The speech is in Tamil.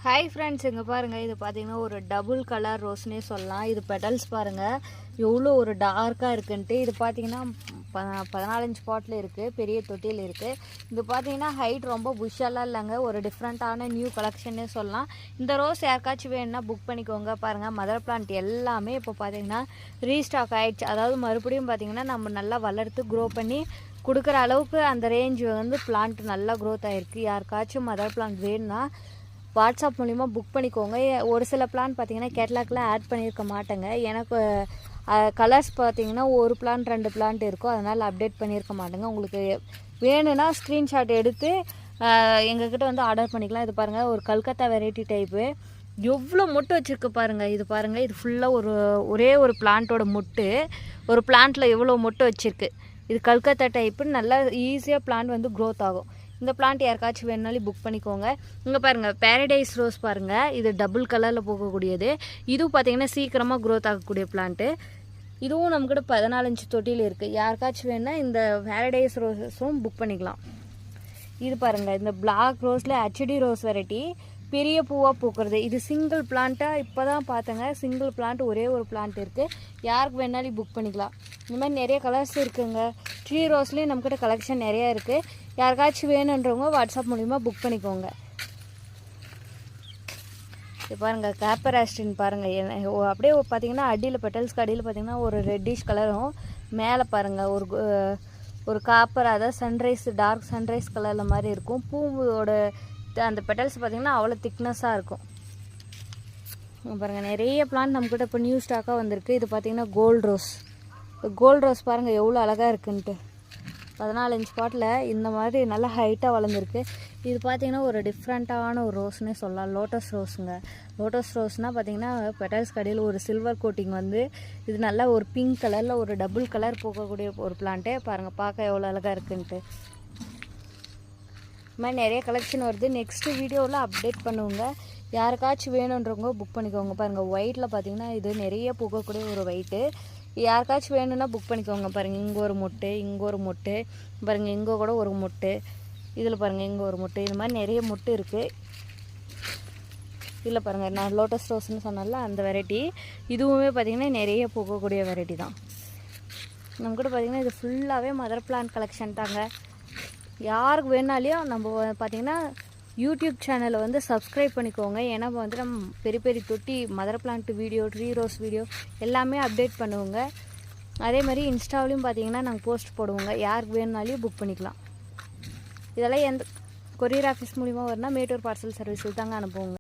ஹாய் ஃப்ரெண்ட்ஸ், இங்கே பாருங்கள். இது பார்த்தீங்கன்னா ஒரு டபுள் கலர் ரோஸ்னே சொல்லலாம். இது பெட்டல்ஸ் பாருங்கள் எவ்வளோ ஒரு டார்க்காக இருக்குன்ட்டு. இது பார்த்தீங்கன்னா 14 பாட்டில் இருக்குது, பெரிய தொட்டியில் இருக்குது. இது பார்த்தீங்கன்னா ஹைட் ரொம்ப புஷ்ஷெல்லாம் இல்லைங்க, ஒரு டிஃப்ரெண்ட்டான நியூ கலெக்ஷன்னே சொல்லலாம். இந்த ரோஸ் யாருக்காச்சும் வேணும்னா புக் பண்ணிக்கோங்க. பாருங்கள், மதர் பிளான்ட் எல்லாமே இப்போ பார்த்தீங்கன்னா ரீஸ்டாக் ஆகிடுச்சு. அதாவது மறுபடியும் பார்த்தீங்கன்னா நம்ம நல்லா வளர்த்து க்ரோ பண்ணி கொடுக்குற அளவுக்கு அந்த ரேஞ்ச் வந்து பிளான்ட் நல்லா க்ரோத் ஆகிருக்கு. யாருக்காச்சும் மதர் பிளான்ட் வேணும்னா வாட்ஸ்அப் மூலிமா புக் பண்ணிக்கோங்க. ஒரு சில பிளான் பார்த்தீங்கன்னா கேட்லாக்லாம் ஆட் பண்ணியிருக்க மாட்டேங்க. எனக்கு கலர்ஸ் பார்த்தீங்கன்னா ஒரு பிளான் 2 பிளான்ட் இருக்கும், அதனால் அப்டேட் பண்ணியிருக்க மாட்டேங்க. உங்களுக்கு வேணும்னா ஸ்க்ரீன்ஷாட் எடுத்து எங்ககிட்ட வந்து ஆர்டர் பண்ணிக்கலாம். இது பாருங்கள், ஒரு கல்கத்தா வெரைட்டி டைப்பு. எவ்வளோ மொட்டு வச்சுருக்கு பாருங்கள். இது பாருங்கள், இது ஃபுல்லாக ஒரே ஒரு பிளான்ட்டோட மொட்டு. ஒரு பிளான்ட்டில் எவ்வளோ மொட்டு வச்சுருக்கு. இது கல்கத்தா டைப்பு. நல்லா ஈஸியாக பிளான்ட் வந்து க்ரோத் ஆகும். இந்த பிளான்ட் யாருக்காச்சும் வேணுனாலும் புக் பண்ணிக்கோங்க. இங்கே பாருங்கள், பேரடைஸ் ரோஸ் பாருங்கள். இது டபுள் கலரில் போகக்கூடியது. இதுவும் பார்த்தீங்கன்னா சீக்கிரமாக க்ரோத் ஆகக்கூடிய பிளான்ட்டு. இதுவும் நம்மக்கிட்ட 14 தொட்டியில் இருக்குது. யாருக்காச்சும் வேணுன்னா இந்த பேரடைஸ் ரோஸும் புக் பண்ணிக்கலாம். இது பாருங்கள், இந்த பிளாக் ரோஸில் ஹெச்டி ரோஸ் வெரைட்டி, பெரிய பூவாக பூக்கிறது. இது சிங்கிள் பிளான்ட்டாக இப்போ தான் பார்த்தேங்க. சிங்கிள் பிளான்ட், ஒரே ஒரு பிளான்ட் இருக்குது. யாருக்கு வேணாலும் புக் பண்ணிக்கலாம். இந்த மாதிரி நிறைய கலர்ஸ் இருக்குங்க. ட்ரீ ரோஸ்லேயும் நம்மக்கிட்ட கலெக்ஷன் நிறையா இருக்குது. யாருக்காச்சும் வேணுன்றவங்க வாட்ஸ்அப் மூலிமா புக் பண்ணிக்கோங்க. இது பாருங்கள், கேப்பர் ஆஸ்டின் பாருங்கள். அப்படியே பார்த்தீங்கன்னா அடியில் பெட்டல்ஸ்க்கு அடியில் பார்த்தீங்கன்னா ஒரு ரெட்டிஷ் கலரும், மேலே பாருங்கள் ஒரு காப்பர், அதாவது சன்ரைஸ், டார்க் சன்ரைஸ் கலரில் மாதிரி இருக்கும். பூவோட அந்த பெட்டல்ஸ் பார்த்திங்கன்னா அவ்வளோ திக்னஸாக இருக்கும். பாருங்கள், நிறைய பிளான்ட் நம்மக்கிட்ட இப்போ நியூ ஸ்டாக்காக வந்திருக்கு. இது பார்த்திங்கன்னா கோல்ட் ரோஸ் பாருங்கள் எவ்வளோ அழகாக இருக்குன்ட்டு. 14 பாட்டில் இந்த மாதிரி நல்லா ஹைட்டாக வளர்ந்துருக்கு. இது பார்த்திங்கன்னா ஒரு டிஃப்ரெண்ட்டான ஒரு ரோஸ்னே சொல்லலாம். லோட்டஸ் ரோஸுங்க. லோட்டஸ் ரோஸ்னால் பார்த்திங்கன்னா பெட்டல்ஸ் கடையில் ஒரு சில்வர் கோட்டிங் வந்து, இது நல்லா ஒரு பிங்க் கலரில் ஒரு டபுள் கலர் போகக்கூடிய ஒரு பிளான்ட்டே பாருங்கள், பார்க்க எவ்வளோ அழகாக இருக்குன்ட்டு. இது மாதிரி நிறைய கலெக்ஷன் வருது. நெக்ஸ்ட்டு வீடியோவில் அப்டேட் பண்ணுவோங்க. யாருக்காச்சும் வேணுன்றவங்க புக் பண்ணிக்கோங்க. பாருங்கள், ஒயிட்டில் பார்த்தீங்கன்னா இது நிறைய பூக்கக்கூடிய ஒரு ஒயிட்டு. யாருக்காச்சும் வேணும்னா புக் பண்ணிக்கோங்க. பாருங்கள், இங்கே ஒரு மொட்டு, இங்கே ஒரு மொட்டு, பாருங்கள் இங்கே கூட ஒரு மொட்டு, இதில் பாருங்கள் இங்கே ஒரு மொட்டு. இது மாதிரி நிறைய மொட்டு இருக்குது. இதில் பாருங்கள், நான் லோட்டஸ் ரோஸ்ன்னு சொன்னால அந்த வெரைட்டி. இதுவுமே பார்த்திங்கன்னா நிறைய பூக்கக்கூடிய வெரைட்டி தான். நம்மக்கிட்ட பார்த்திங்கன்னா இது ஃபுல்லாகவே மதர் பிளான்ட் கலெக்ஷன் தாங்க. யாருக்கு வேணாலையும் நம்ம பார்த்திங்கன்னா யூடியூப் சேனலை வந்து சப்ஸ்கிரைப் பண்ணிக்கோங்க. ஏன்னா வந்து நம்ம பெரிய பெரிய தொட்டி mother plant video, tree rose video எல்லாமே அப்டேட் பண்ணுவோங்க. அதே மாதிரி இன்ஸ்டாவிலையும் பார்த்திங்கன்னா நாங்கள் போஸ்ட் போடுவோங்க. யாருக்கு வேணுனாலையும் புக் பண்ணிக்கலாம். இதெல்லாம் எந்த கொரியர் ஆஃபீஸ் மூலிமா வரனா மேட்டூர் பார்சல் சர்வீஸில் தாங்க அனுப்புவோங்க.